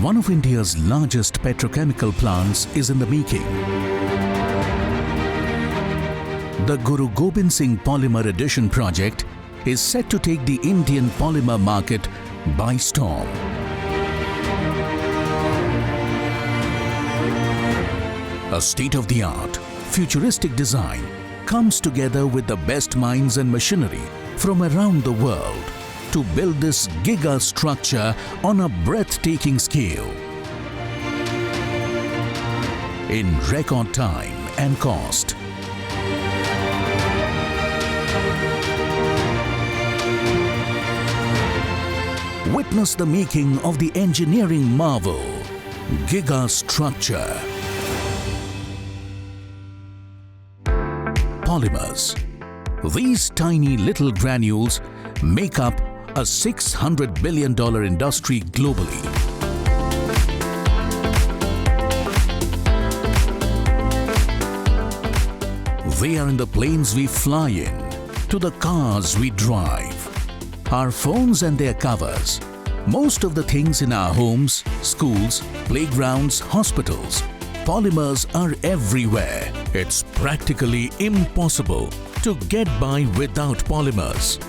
One of India's largest petrochemical plants is in the making. The Guru Gobind Singh Polymer Addition project is set to take the Indian polymer market by storm. A state-of-the-art, futuristic design comes together with the best minds and machinery from around the world to build this Giga structure on a breathtaking scale. In record time and cost. Witness the making of the engineering marvel, Giga structure. Polymers. These tiny little granules make up a $600 billion industry globally. They are in the planes we fly in, to the cars we drive, our phones and their covers, most of the things in our homes, schools, playgrounds, hospitals. Polymers are everywhere. It's practically impossible to get by without polymers.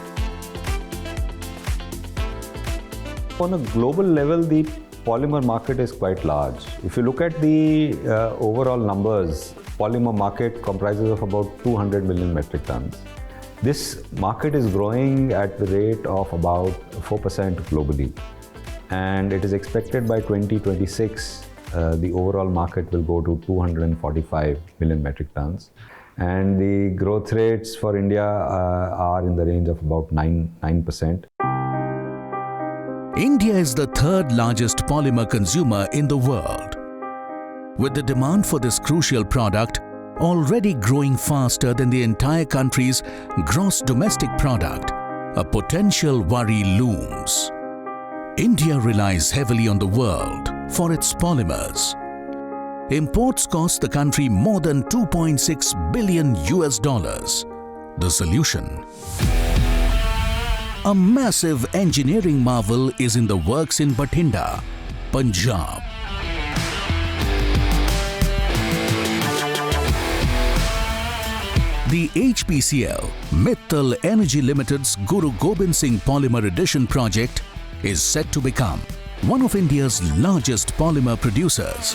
On a global level, the polymer market is quite large. If you look at the overall numbers, polymer market comprises of about 200 million metric tons. This market is growing at the rate of about 4% globally. And it is expected by 2026, the overall market will go to 245 million metric tons. And the growth rates for India are in the range of about 9%. India is the third largest polymer consumer in the world. With the demand for this crucial product already growing faster than the entire country's gross domestic product, a potential worry looms. India relies heavily on the world for its polymers. Imports cost the country more than $2.6 billion. The solution? A massive engineering marvel is in the works in Bathinda, Punjab. The HPCL Mittal Energy Limited's Guru Gobind Singh Polymer Addition project is set to become one of India's largest polymer producers.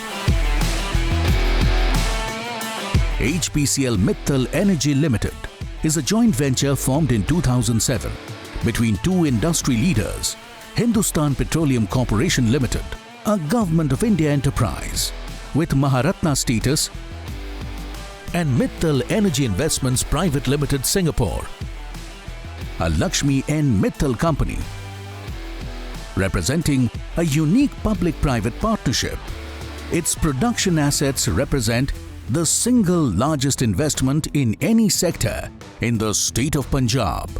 HPCL Mittal Energy Limited is a joint venture formed in 2007 between two industry leaders, Hindustan Petroleum Corporation Limited, a Government of India enterprise with Maharatna status, and Mittal Energy Investments Private Limited Singapore, a Lakshmi N. Mittal company, representing a unique public-private partnership. Its production assets represent the single largest investment in any sector in the state of Punjab.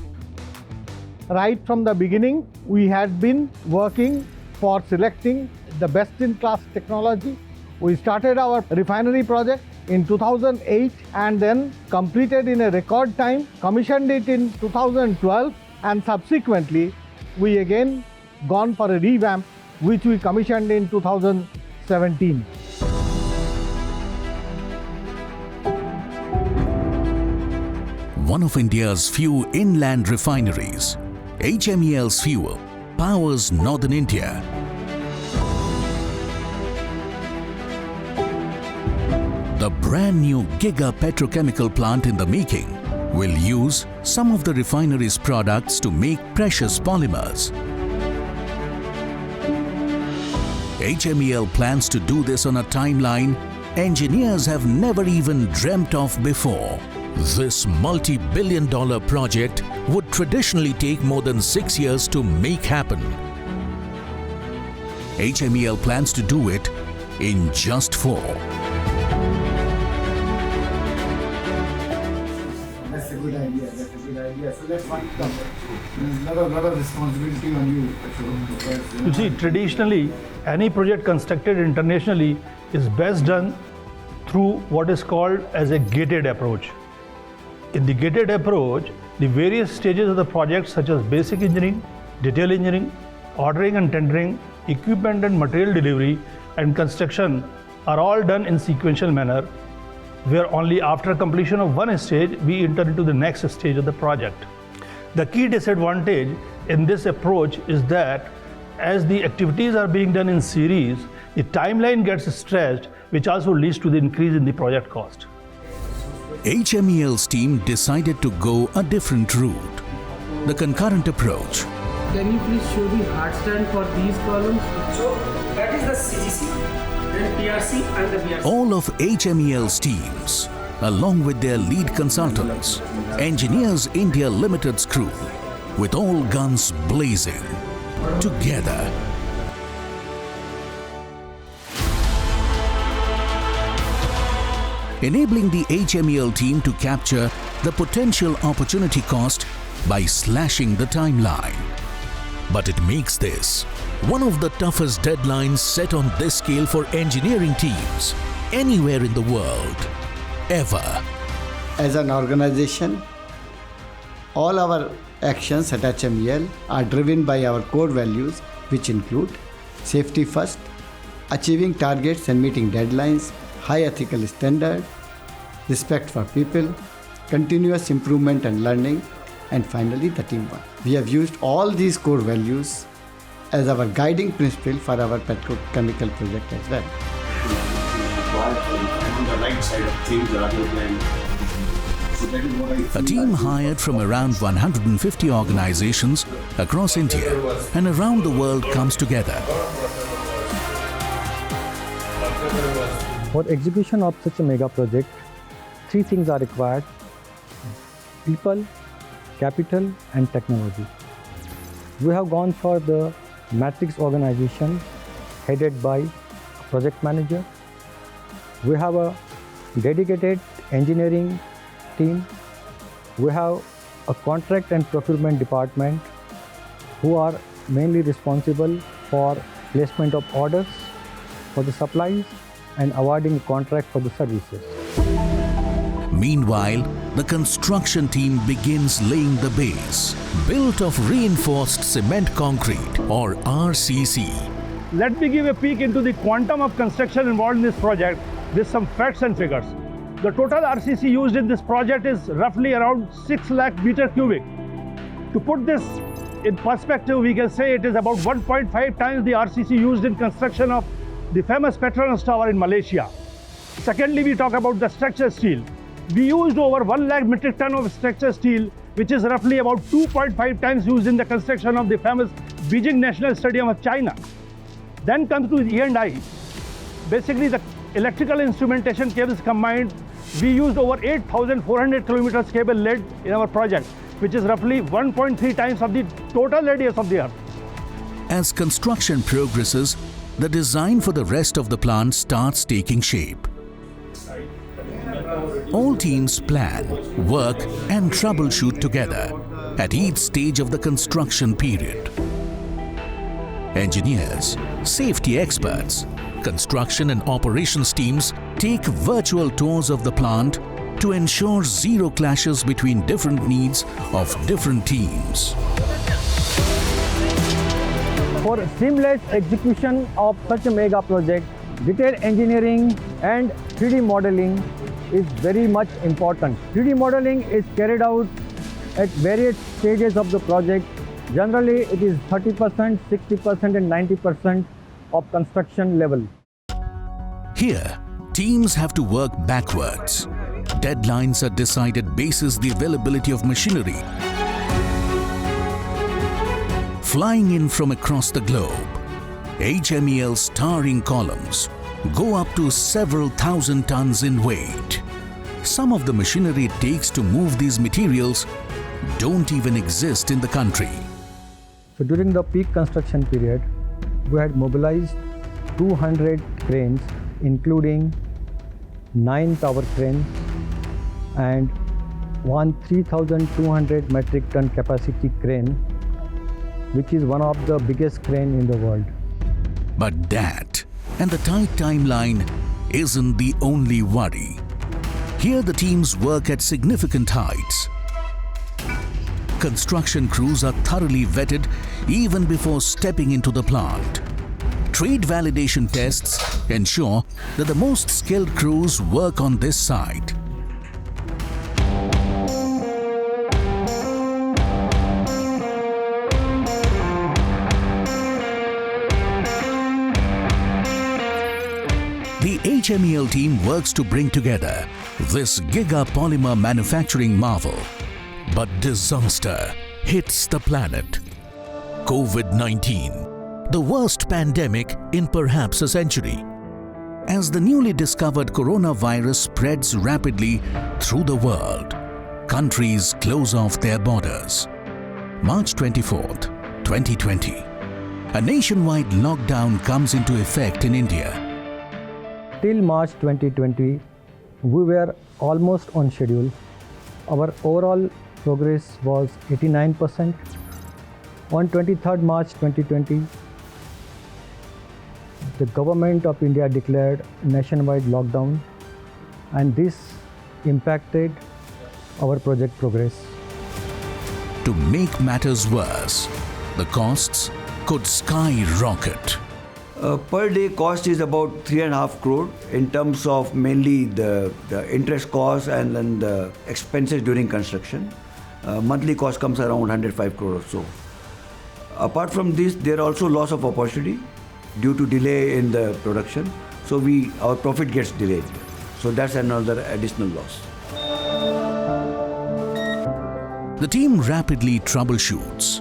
Right from the beginning, we had been working for selecting the best-in-class technology. We started our refinery project in 2008 and then completed in a record time, commissioned it in 2012, and subsequently we again gone for a revamp which we commissioned in 2017. One of India's few inland refineries, HMEL's fuel powers northern India. The brand new Giga petrochemical plant in the making will use some of the refinery's products to make precious polymers. HMEL plans to do this on a timeline engineers have never even dreamt of before. This multi-billion-dollar project would traditionally take more than 6 years to make happen. HMEL plans to do it in just 4. That's a good idea. That's a good idea. So let's find out. There's a lot of responsibility on you. Because, You see, traditionally, any project constructed internationally is best done through what is called as a gated approach. In the gated approach, the various stages of the project such as basic engineering, detail engineering, ordering and tendering, equipment and material delivery and construction are all done in sequential manner, where only after completion of one stage we enter into the next stage of the project. The key disadvantage in this approach is that as the activities are being done in series, the timeline gets stretched, which also leads to the increase in the project cost. HMEL's team decided to go a different route, the concurrent approach. Can you please show the hard stand for these columns? So that is the CGC, then PRC and the BRC. All of HMEL's teams, along with their lead consultants, Engineers India Limited's crew, with all guns blazing, together. Enabling the HMEL team to capture the potential opportunity cost by slashing the timeline. But it makes this one of the toughest deadlines set on this scale for engineering teams anywhere in the world, ever. As an organization, all our actions at HMEL are driven by our core values, which include safety first, achieving targets and meeting deadlines, high ethical standard, respect for people, continuous improvement and learning, and finally the teamwork. We have used all these core values as our guiding principle for our petrochemical project as well. A team hired from around 150 organizations across India and around the world comes together. For execution of such a mega project, three things are required: people, capital and technology. We have gone for the matrix organization headed by a project manager. We have a dedicated engineering team. We have a contract and procurement department who are mainly responsible for placement of orders for the supplies and awarding contract for the services. Meanwhile, the construction team begins laying the base, built of reinforced cement concrete or RCC. Let me give a peek into the quantum of construction involved in this project with some facts and figures. The total RCC used in this project is roughly around 6 lakh meter cubic. To put this in perspective, we can say it is about 1.5 times the RCC used in construction of the famous Petronas Tower in Malaysia. Secondly, we talk about the structure steel. We used over 1 lakh metric ton of structure steel, which is roughly about 2.5 times used in the construction of the famous Beijing National Stadium of China. Then comes to E&I. Basically, the electrical instrumentation cables combined, we used over 8,400 kilometers cable laid in our project, which is roughly 1.3 times of the total radius of the earth. As construction progresses, the design for the rest of the plant starts taking shape. All teams plan, work and troubleshoot together at each stage of the construction period. Engineers, safety experts, construction and operations teams take virtual tours of the plant to ensure zero clashes between different needs of different teams. For seamless execution of such a mega project, detailed engineering and 3D modeling is very much important. 3D modeling is carried out at various stages of the project. Generally, it is 30%, 60% and 90% of construction level. Here, teams have to work backwards. Deadlines are decided basis the availability of machinery flying in from across the globe. HMEL's towering columns go up to several thousand tons in weight. Some of the machinery it takes to move these materials don't even exist in the country. So during the peak construction period, we had mobilized 200 cranes, including 9 tower cranes and one 3,200 metric ton capacity crane, which is one of the biggest crane in the world. But that and the tight timeline isn't the only worry. Here the teams work at significant heights. Construction crews are thoroughly vetted even before stepping into the plant. Trade validation tests ensure that the most skilled crews work on this site. The HMEL team works to bring together this Giga polymer manufacturing marvel. But disaster hits the planet. COVID-19, the worst pandemic in perhaps a century. As the newly discovered coronavirus spreads rapidly through the world, countries close off their borders. March 24th, 2020, a nationwide lockdown comes into effect in India. Till March 2020, we were almost on schedule. Our overall progress was 89%. On 23rd March 2020, the government of India declared nationwide lockdown, and this impacted our project progress. To make matters worse, the costs could skyrocket. Per day cost is about 3.5 crore in terms of mainly the interest cost and then the expenses during construction. Monthly cost comes around 105 crore or so. Apart from this, there are also loss of opportunity due to delay in the production. So our profit gets delayed. So that's another additional loss. The team rapidly troubleshoots.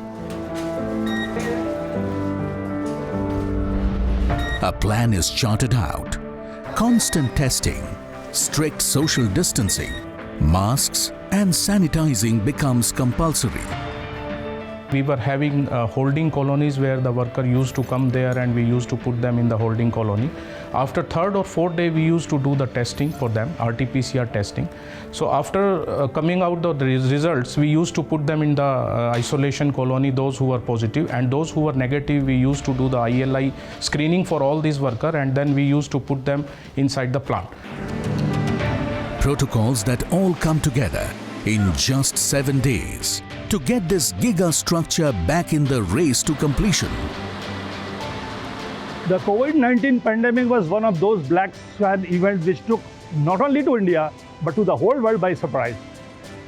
A plan is charted out. Constant testing, strict social distancing, masks and sanitizing becomes compulsory. We were having holding colonies where the worker used to come there and we used to put them in the holding colony. After third or fourth day, we used to do the testing for them, RT-PCR testing. So after coming out the results, we used to put them in the isolation colony, those who were positive, and those who were negative, we used to do the ILI screening for all these workers, and then we used to put them inside the plant. Protocols that all come together in just 7 days to get this Giga structure back in the race to completion. The COVID-19 pandemic was one of those black swan events which took not only to India but to the whole world by surprise.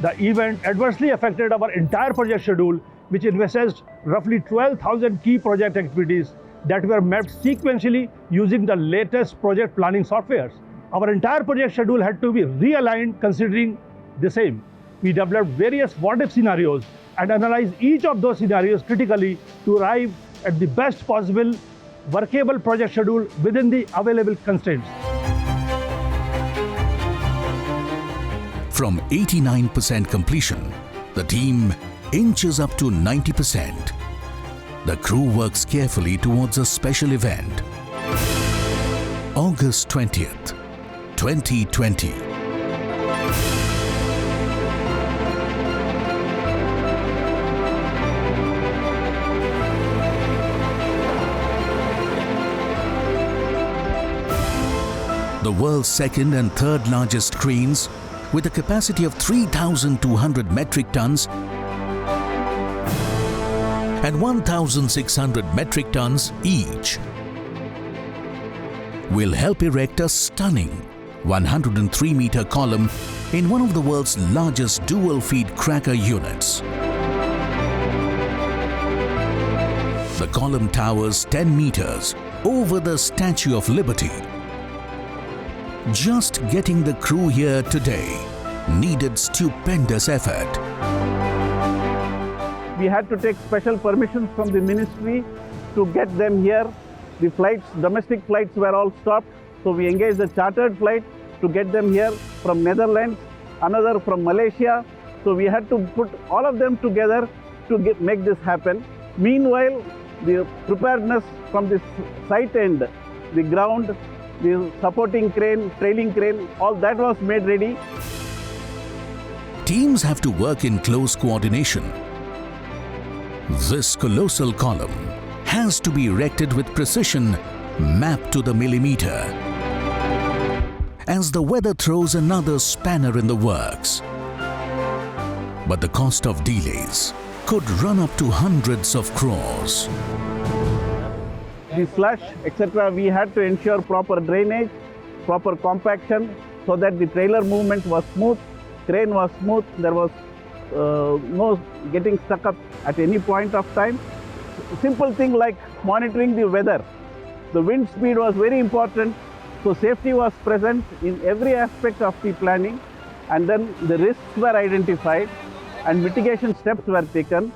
The event adversely affected our entire project schedule, which envisaged roughly 12,000 key project activities that were mapped sequentially using the latest project planning softwares. Our entire project schedule had to be realigned considering the same. We developed various what-if scenarios and analyzed each of those scenarios critically to arrive at the best possible workable project schedule within the available constraints. From 89% completion, the team inches up to 90%. The crew works carefully towards a special event. August 20th, 2020. The world's second and third largest cranes, with a capacity of 3,200 metric tons and 1,600 metric tons each, will help erect a stunning 103-meter column in one of the world's largest dual-feed cracker units. The column towers 10 meters over the Statue of Liberty. Just getting the crew here today needed stupendous effort. We had to take special permissions from the ministry to get them here. The flights, domestic flights were all stopped, so we engaged a chartered flight to get them here from Netherlands, another from Malaysia. So we had to put all of them together to make this happen. Meanwhile, the preparedness from the site end, the ground, the supporting crane, trailing crane, all that was made ready. Teams have to work in close coordination. This colossal column has to be erected with precision mapped to the millimeter, as the weather throws another spanner in the works. But the cost of delays could run up to hundreds of crores. the slush, etc., we had to ensure proper drainage, proper compaction, so that the trailer movement was smooth, crane was smooth, there was no getting stuck up at any point of time. Simple thing like monitoring the weather. The wind speed was very important, so safety was present in every aspect of the planning, and then the risks were identified and mitigation steps were taken.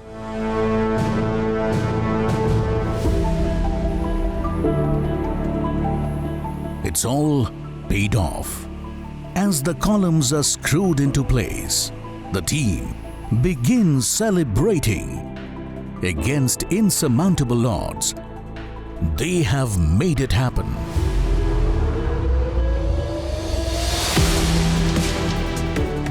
It's all paid off. As the columns are screwed into place, the team begins celebrating. Against insurmountable odds, they have made it happen.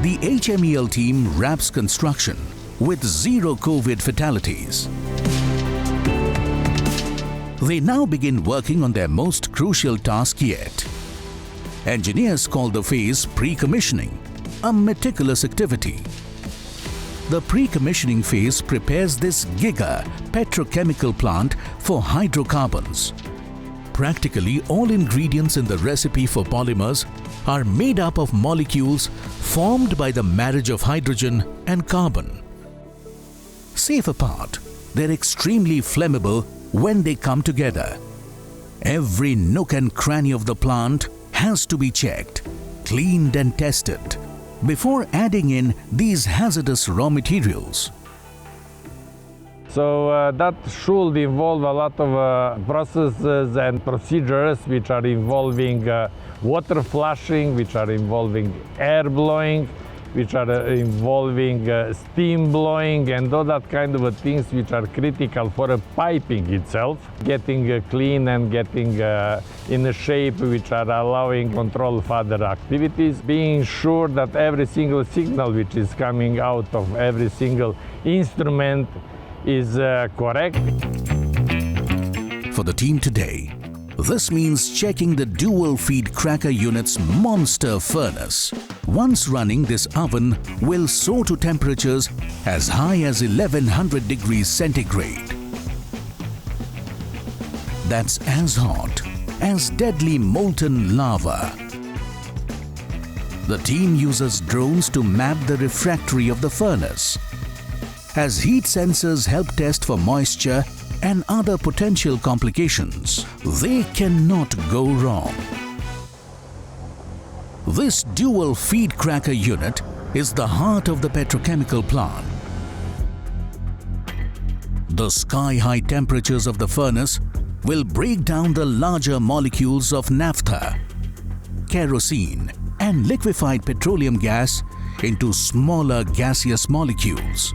The HMEL team wraps construction with zero COVID fatalities. They now begin working on their most crucial task yet. Engineers call the phase pre-commissioning, a meticulous activity. The pre-commissioning phase prepares this Giga petrochemical plant for hydrocarbons. Practically all ingredients in the recipe for polymers are made up of molecules formed by the marriage of hydrogen and carbon. Safe apart, they're extremely flammable when they come together. Every nook and cranny of the plant has to be checked, cleaned and tested before adding in these hazardous raw materials. So that should involve a lot of processes and procedures which are involving water flushing, which are involving air blowing, which are involving steam blowing, and all that kind of things which are critical for a piping itself, getting clean and getting in a shape which are allowing control further activities, being sure that every single signal which is coming out of every single instrument is correct. For the team today, this means checking the dual feed cracker unit's monster furnace. Once running, this oven will soar to temperatures as high as 1100 degrees centigrade. That's as hot as deadly molten lava. The team uses drones to map the refractory of the furnace, as heat sensors help test for moisture and other potential complications. They cannot go wrong. This dual feed cracker unit is the heart of the petrochemical plant. The sky-high temperatures of the furnace will break down the larger molecules of naphtha, kerosene, and liquefied petroleum gas into smaller gaseous molecules,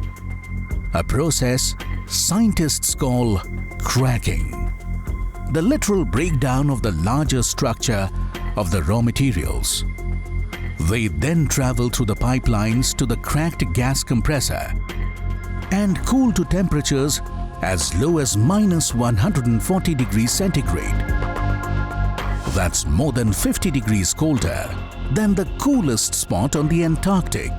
a process scientists call cracking, the literal breakdown of the larger structure of the raw materials. They then travel through the pipelines to the cracked gas compressor and cool to temperatures as low as -140 degrees centigrade. That's more than 50 degrees colder than the coolest spot on the Antarctic.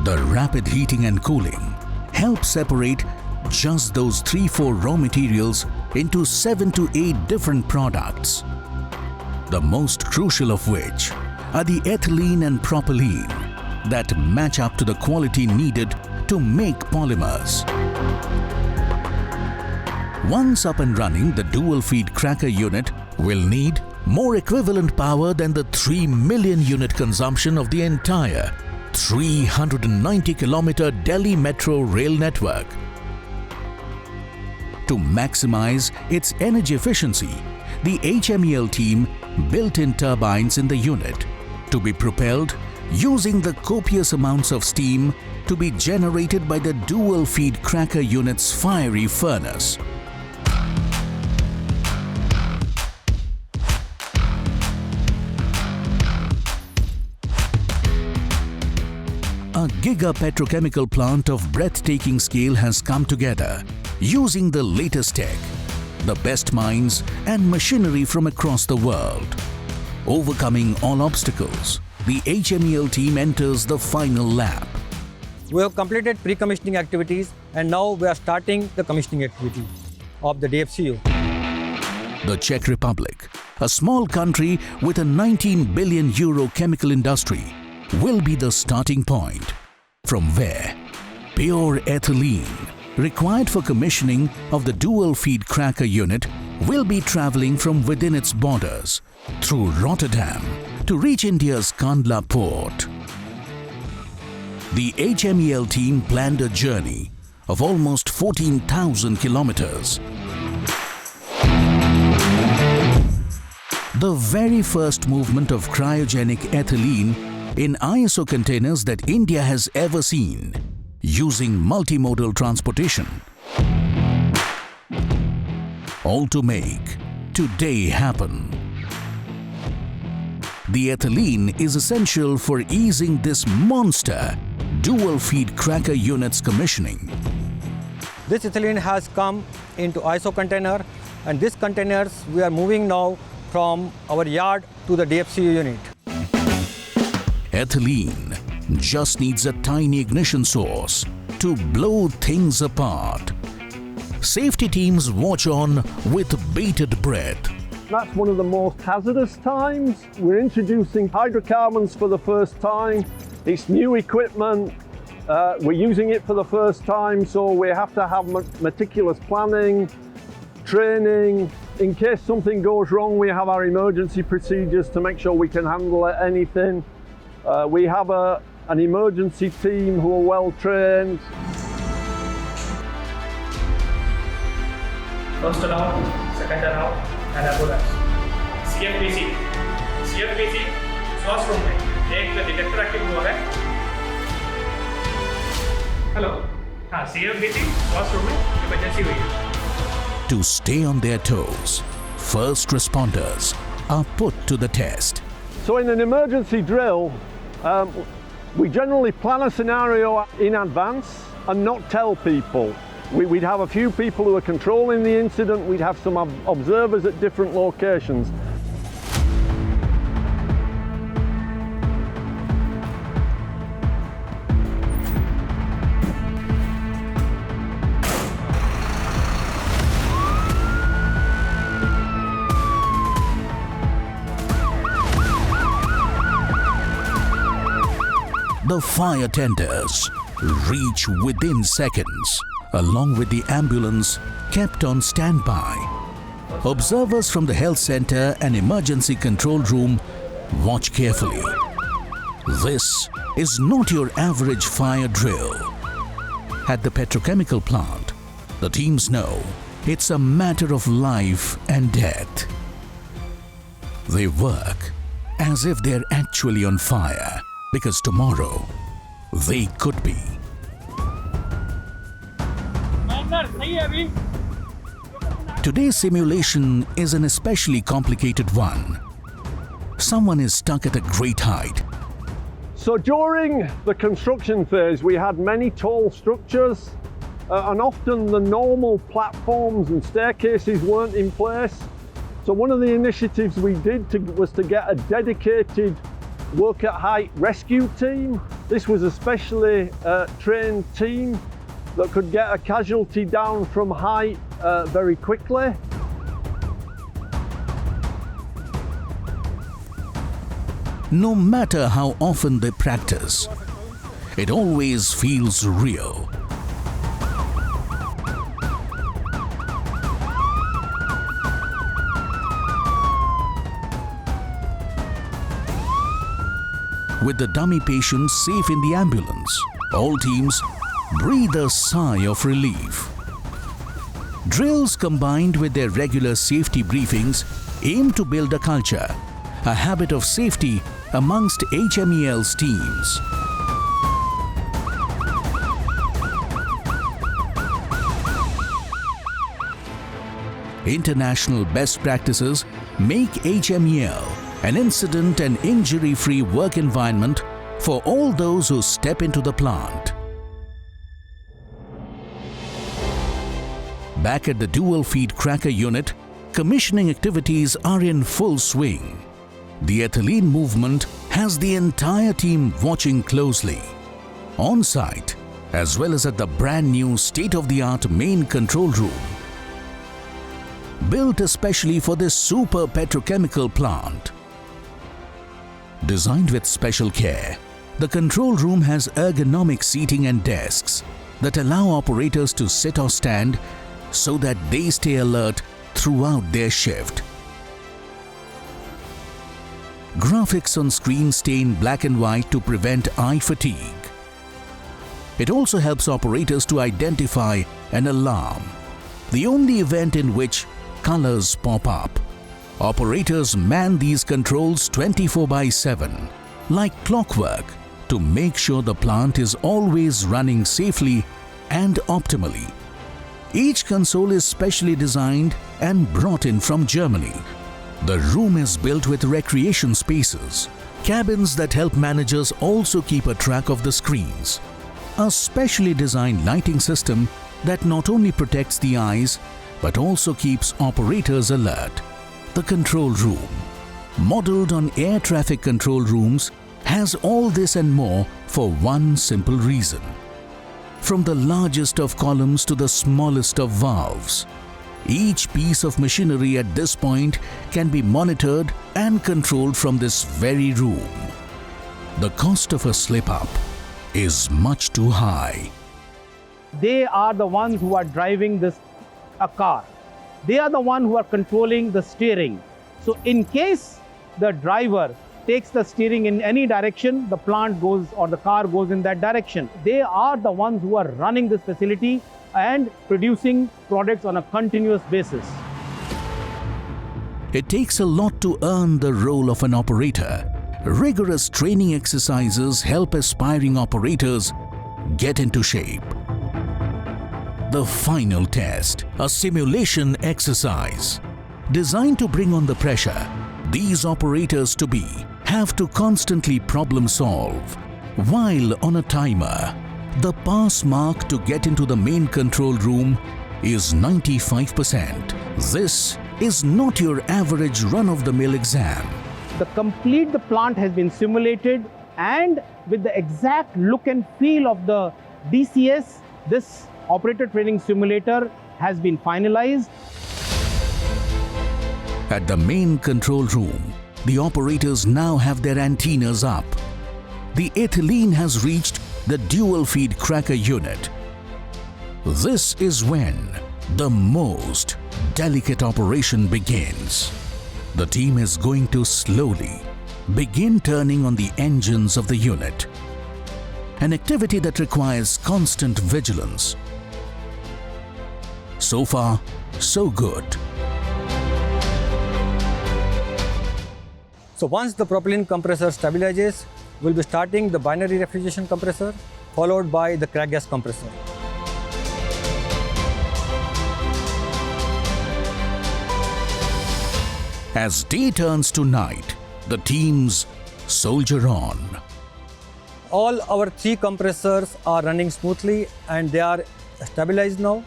The rapid heating and cooling help separate just those 3-4 raw materials into 7 to 8 different products, the most crucial of which are the ethylene and propylene that match up to the quality needed to make polymers. Once up and running, the dual feed cracker unit will need more equivalent power than the 3 million unit consumption of the entire 390-kilometer Delhi Metro rail network. To maximize its energy efficiency, the HMEL team built in turbines in the unit to be propelled using the copious amounts of steam to be generated by the dual feed cracker unit's fiery furnace. A Giga petrochemical plant of breathtaking scale has come together using the latest tech, the best minds and machinery from across the world. Overcoming all obstacles, the HMEL team enters the final lap. We have completed pre-commissioning activities and now we are starting the commissioning activity of the DFCU. The Czech Republic, a small country with a 19 billion euro chemical industry, will be the starting point, from where pure ethylene required for commissioning of the dual feed cracker unit will be travelling from within its borders through Rotterdam to reach India's Kandla port. The HMEL team planned a journey of almost 14,000 kilometers. The very first movement of cryogenic ethylene in ISO containers that India has ever seen, using multimodal transportation. All to make today happen. The ethylene is essential for easing this monster dual feed cracker unit's commissioning. This ethylene has come into ISO container, and these containers we are moving now from our yard to the DFCU unit. Ethylene just needs a tiny ignition source to blow things apart. Safety teams watch on with bated breath. That's one of the most hazardous times. We're introducing hydrocarbons for the first time. It's new equipment. We're using it for the first time, so we have to have meticulous planning, training. In case something goes wrong, we have our emergency procedures to make sure we can handle anything. We have an emergency team who are well trained. First alarm, second alarm, and ambulance. CFPC श्वास room में एक detector active हुआ है. Hello, हाँ CFPC श्वास room में emergency हुई है. To stay on their toes, first responders are put to the test. So in an emergency drill, we generally plan a scenario in advance and not tell people. We'd have a few people who are controlling the incident, we'd have some observers at different locations. The fire tenders reach within seconds, along with the ambulance kept on standby. Observers from the health center and emergency control room watch carefully. This is not your average fire drill. At the petrochemical plant, the teams know it's a matter of life and death. They work as if they're actually on fire, because tomorrow they could be. Today's simulation is an especially complicated one. Someone is stuck at a great height. So during the construction phase, we had many tall structures, and often the normal platforms and staircases weren't in place. So one of the initiatives we did was to get a dedicated work at height rescue team. This was a specially trained team that could get a casualty down from height very quickly. No matter how often they practice, it always feels real. With the dummy patients safe in the ambulance, all teams breathe a sigh of relief. Drills combined with their regular safety briefings aim to build a culture, a habit of safety amongst HMEL's teams. International best practices make HMEL an incident and injury-free work environment for all those who step into the plant. Back at the dual feed cracker unit, commissioning activities are in full swing. The ethylene movement has the entire team watching closely. On site, as well as at the brand new state-of-the-art main control room. built especially for this super petrochemical plant. Designed with special care, the control room has ergonomic seating and desks that allow operators to sit or stand so that they stay alert throughout their shift. Graphics on screen stay in black and white to prevent eye fatigue. It also helps operators to identify an alarm, the only event in which colors pop up. Operators man these controls 24/7, like clockwork, to make sure the plant is always running safely and optimally. Each console is specially designed and brought in from Germany. The room is built with recreation spaces, cabins that help managers also keep a track of the screens, a specially designed lighting system that not only protects the eyes but also keeps operators alert. The control room, modeled on air traffic control rooms, has all this and more for one simple reason. From the largest of columns to the smallest of valves, each piece of machinery at this point can be monitored and controlled from this very room. The cost of a slip-up is much too high. They are the ones who are driving a car. They are the ones who are controlling the steering. So in case the driver takes the steering in any direction, the plant goes or the car goes in that direction. They are the ones who are running this facility and producing products on a continuous basis. It takes a lot to earn the role of an operator. Rigorous training exercises help aspiring operators get into shape. The final test, a simulation exercise. Designed to bring on the pressure these operators to be, have to constantly problem solve. While on a timer, the pass mark to get into the main control room is 95%. This is not your average run-of-the-mill exam. The plant has been simulated, and with the exact look and feel of the DCS, this operator training simulator has been finalized. At the main control room, the operators now have their antennas up. The ethylene has reached the dual feed cracker unit. This is when the most delicate operation begins. The team is going to slowly begin turning on the engines of the unit, an activity that requires constant vigilance. So far, so good. So once the propylene compressor stabilizes, we'll be starting the binary refrigeration compressor, followed by the crack gas compressor. As day turns to night, the teams soldier on. All our 3 compressors are running smoothly and they are stabilized now.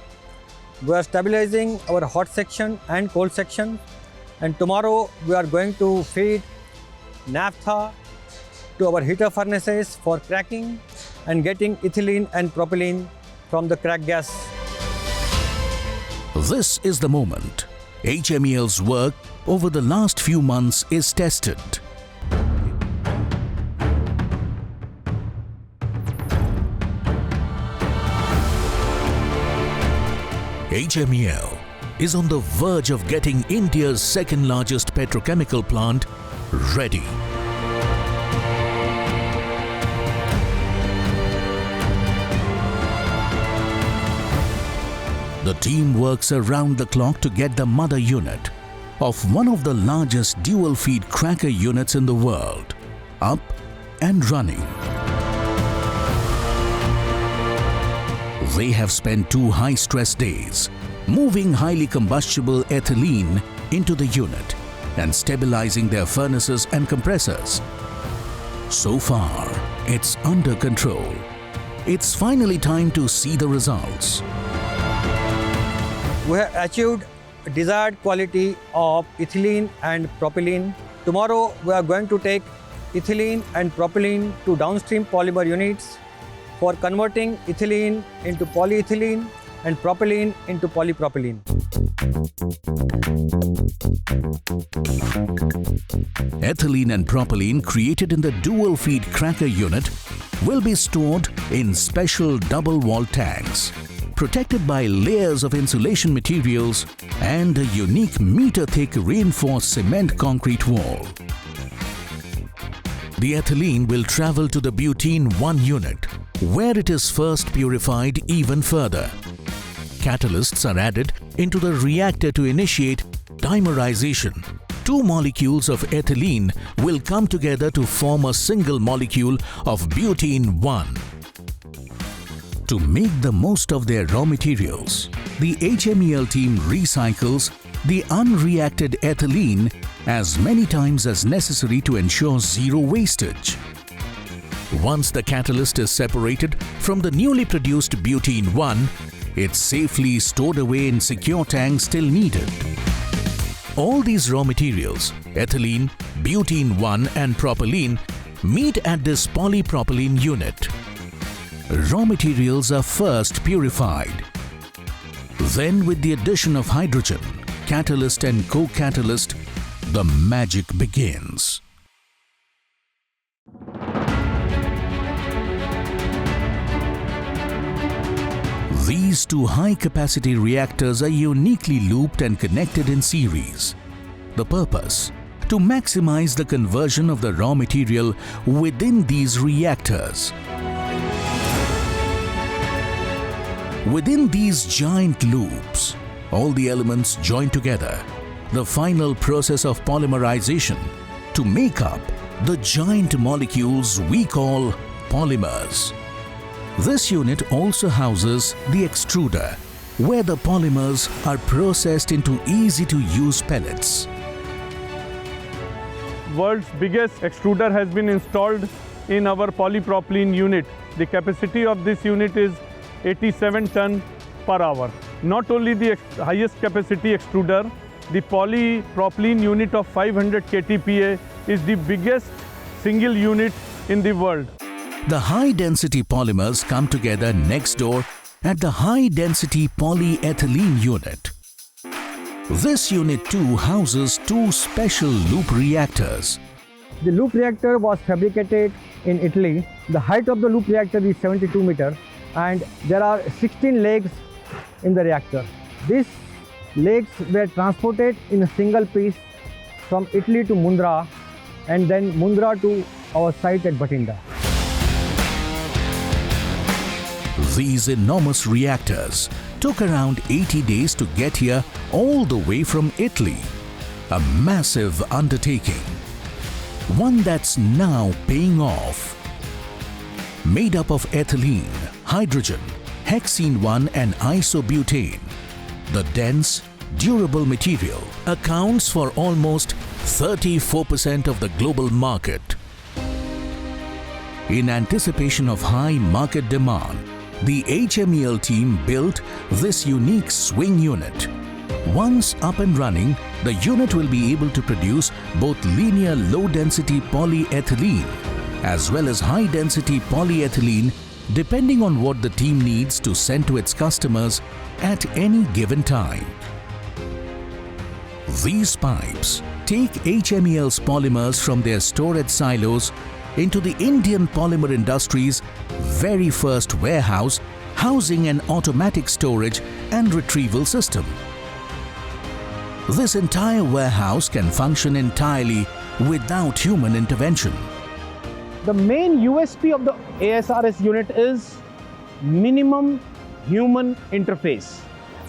We are stabilizing our hot section and cold section, and tomorrow we are going to feed naphtha to our heater furnaces for cracking and getting ethylene and propylene from the crack gas. This is the moment HMEL's work over the last few months is tested. HMEL is on the verge of getting India's second largest petrochemical plant ready. The team works around the clock to get the mother unit of one of the largest dual feed cracker units in the world up and running. They have spent 2 high-stress days moving highly combustible ethylene into the unit and stabilizing their furnaces and compressors. So far, it's under control. It's finally time to see the results. We have achieved desired quality of ethylene and propylene. Tomorrow we are going to take ethylene and propylene to downstream polymer units for converting ethylene into polyethylene and propylene into polypropylene. Ethylene and propylene created in the dual feed cracker unit will be stored in special double-walled tanks, protected by layers of insulation materials and a unique meter-thick reinforced cement concrete wall. The ethylene will travel to the butene 1 unit, where it is first purified even further. Catalysts are added into the reactor to initiate dimerization. 2 molecules of ethylene will come together to form a single molecule of butene 1. To make the most of their raw materials, the HMEL team recycles the unreacted ethylene as many times as necessary to ensure zero wastage. Once the catalyst is separated from the newly produced butene 1, it's safely stored away in secure tanks till needed. All these raw materials, ethylene, butene 1 and propylene, meet at this polypropylene unit. Raw materials are first purified. Then, with the addition of hydrogen, catalyst and co-catalyst, the magic begins. These 2 high-capacity reactors are uniquely looped and connected in series. The purpose? To maximize the conversion of the raw material within these reactors. Within these giant loops, all the elements join together, the final process of polymerization, to make up the giant molecules we call polymers. This unit also houses the extruder, where the polymers are processed into easy-to-use pellets. World's biggest extruder has been installed in our polypropylene unit. The capacity of this unit is 87 ton per hour. Not only the highest capacity extruder, the polypropylene unit of 500 KTPA is the biggest single unit in the world. The high-density polymers come together next door at the high-density polyethylene unit. This unit too houses 2 special loop reactors. The loop reactor was fabricated in Italy. The height of the loop reactor is 72 meters and there are 16 legs in the reactor. These legs were transported in a single piece from Italy to Mundra and then Mundra to our site at Bathinda. These enormous reactors took around 80 days to get here all the way from Italy. A massive undertaking. One that's now paying off. Made up of ethylene, hydrogen, hexene 1 and isobutane, the dense, durable material accounts for almost 34% of the global market. In anticipation of high market demand, the HMEL team built this unique swing unit. Once up and running, the unit will be able to produce both linear low-density polyethylene as well as high-density polyethylene depending on what the team needs to send to its customers at any given time. These pipes take HMEL's polymers from their storage silos into the Indian polymer industry's very first warehouse, housing an automatic storage and retrieval system. This entire warehouse can function entirely without human intervention. The main USP of the ASRS unit is minimum human interface.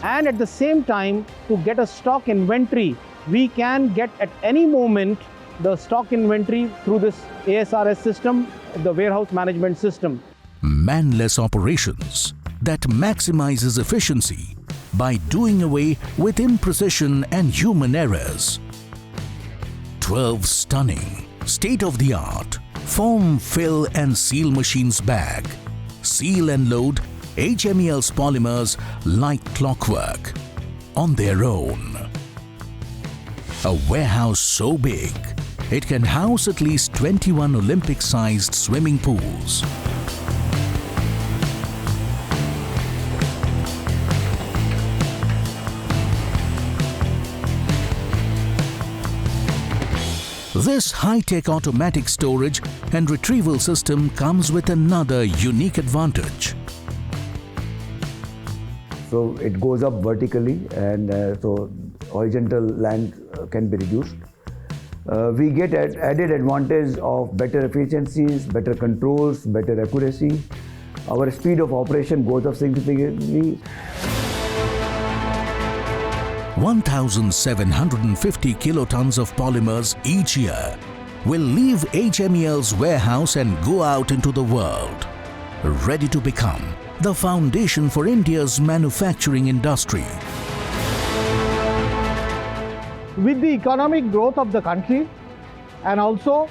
And at the same time, to get a stock inventory, we can get at any moment the stock inventory through this ASRS system, the warehouse management system. Manless operations that maximizes efficiency by doing away with imprecision and human errors. 12 stunning, state-of-the-art form, fill and seal machines bag, seal and load HMEL's polymers like clockwork on their own. A warehouse so big, it can house at least 21 Olympic-sized swimming pools. This high-tech automatic storage and retrieval system comes with another unique advantage. So it goes up vertically, and so horizontal land can be reduced. We get added advantage of better efficiencies, better controls, better accuracy. Our speed of operation goes up significantly. 1,750 kilotons of polymers each year will leave HMEL's warehouse and go out into the world, ready to become the foundation for India's manufacturing industry. With the economic growth of the country and also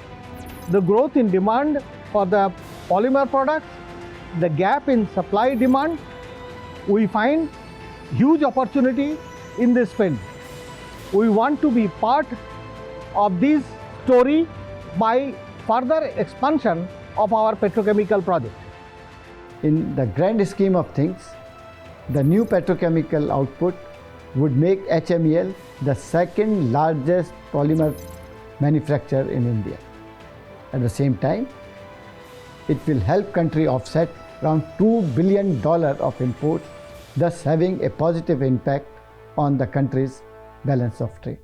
the growth in demand for the polymer products, the gap in supply demand, we find huge opportunity in this field. We want to be part of this story by further expansion of our petrochemical project. In the grand scheme of things, the new petrochemical output would make HMEL the second largest polymer manufacturer in India. At the same time, it will help country offset around $2 billion of imports, thus having a positive impact on the country's balance of trade.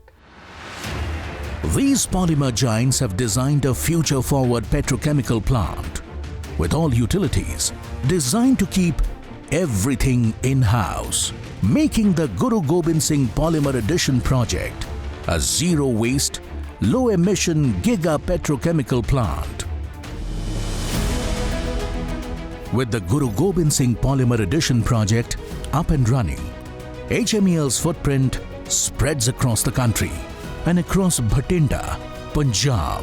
These polymer giants have designed a future-forward petrochemical plant with all utilities designed to keep everything in-house, making the Guru Gobind Singh Polymer Addition project a zero-waste, low-emission Giga petrochemical plant. With the Guru Gobind Singh Polymer Addition project up and running, HMEL's footprint spreads across the country and across Bhatinda, Punjab.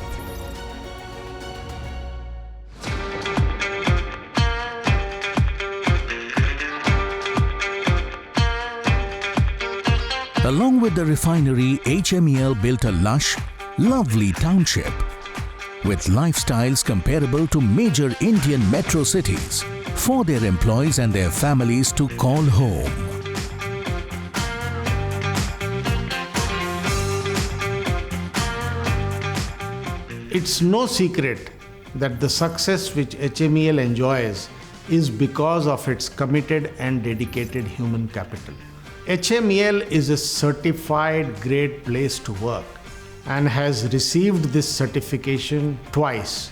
Along with the refinery, HMEL built a lush, lovely township with lifestyles comparable to major Indian metro cities for their employees and their families to call home. It's no secret that the success which HMEL enjoys is because of its committed and dedicated human capital. HMEL is a certified great place to work and has received this certification twice.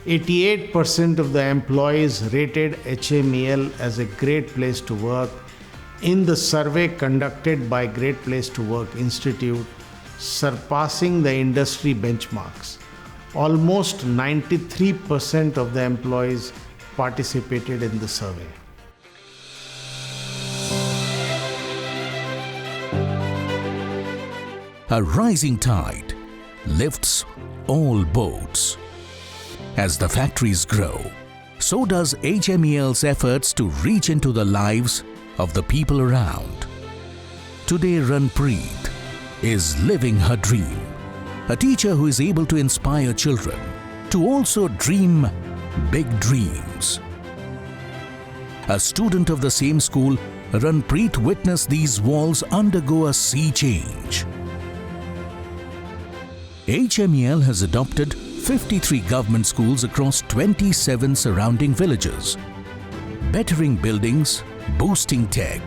88% of the employees rated HMEL as a great place to work in the survey conducted by Great Place to Work Institute, surpassing the industry benchmarks. Almost 93% of the employees participated in the survey. A rising tide lifts all boats. As the factories grow, so does HMEL's efforts to reach into the lives of the people around. Today, Ranpreet is living her dream. A teacher who is able to inspire children to also dream big dreams. A student of the same school, Ranpreet witnessed these walls undergo a sea change. HMEL has adopted 53 government schools across 27 surrounding villages, bettering buildings, boosting tech,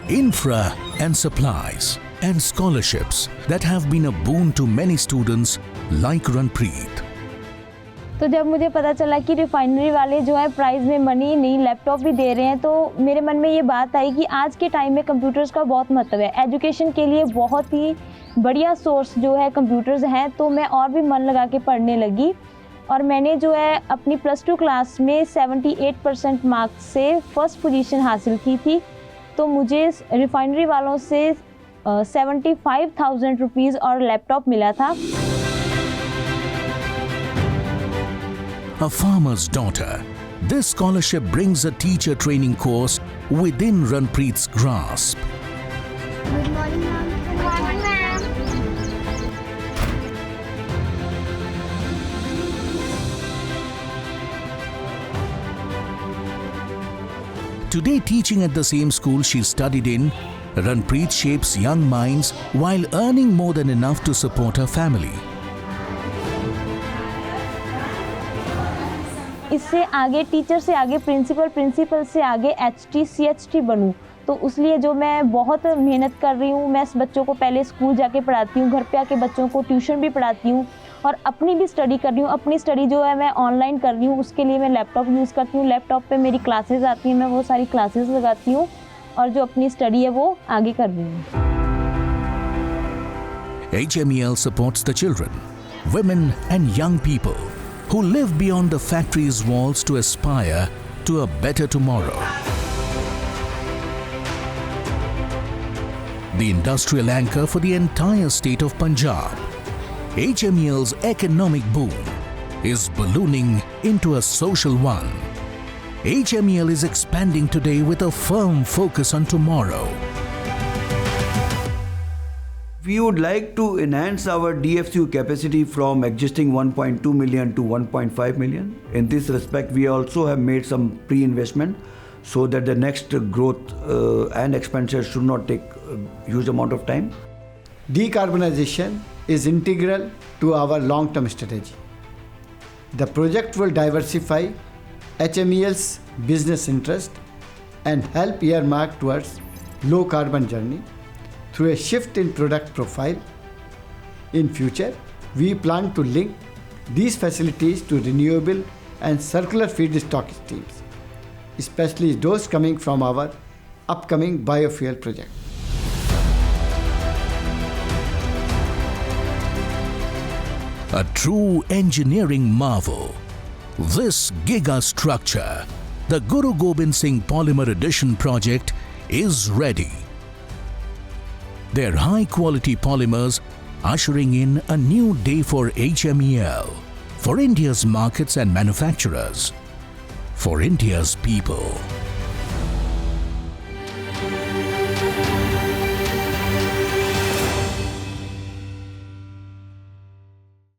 infra and supplies, and scholarships that have been a boon to many students like Ranpreet. तो जब मुझे पता चला कि refinery वाले जो है price में मनी नहीं लैपटॉप भी दे रहे हैं, तो मेरे मन में ये बात आई कि आज के टाइम में कंप्यूटर्स का बहुत महत्व है। एजुकेशन के लिए बहुत ही बढ़िया सोर्स जो है कंप्यूटर्स हैं, तो मैं और भी मन लगा के पढ़ने लगी और मैंने जो है अपनी +2 क्लास में 78% मार्क्स से फर्स्ट पोजीशन हासिल की थी। तो मुझे रिफाइनरी वालों से 75,000 रुपीज़ और लैपटॉप मिला था। A farmer's daughter, this scholarship brings a teacher training course within Ranpreet's grasp. Good morning, ma'am. Good morning, ma'am. Today, teaching at the same school she studied in, Ranpreet shapes young minds while earning more than enough to support her family. इससे आगे teacher से आगे principal, principal से आगे HT CHT बनूँ। तो उसलिए जो मैं बहुत मेहनत कर रही हूँ, मैं बच्चों को पहले स्कूल जाके पढ़ाती हूँ, घर पे आके बच्चों को ट्यूशन भी पढ़ाती हूँ और अपनी भी स्टडी कर रही हूँ। अपनी स्टडी जो है मैं ऑनलाइन कर रही हूँ, उसके लिए मैं लैपटॉप यूज़ करती हूँ। लैपटॉप पे मेरी क्लासेस आती हैं, मैं वो सारी क्लासेस लगाती हूँ और जो अपनी स्टडी है वो आगे कर रही हूँ। HMEL supports the children, women and young people who live beyond the factory's walls to aspire to a better tomorrow. The industrial anchor for the entire state of Punjab, HMEL's economic boom is ballooning into a social one. HMEL is expanding today with a firm focus on tomorrow. We would like to enhance our DFCU capacity from existing 1.2 million to 1.5 million. In this respect, we also have made some pre-investment so that the next growth and expansion should not take a huge amount of time. Decarbonization is integral to our long-term strategy. The project will diversify HMEL's business interest and help earmark towards low carbon journey through a shift in product profile. In future, we plan to link these facilities to renewable and circular feedstock streams, especially those coming from our upcoming biofuel project. A true engineering marvel. This Giga structure, the Guru Gobind Singh Polymer Addition project, is ready. Their high-quality polymers ushering in a new day for HMEL, for India's markets and manufacturers, for India's people.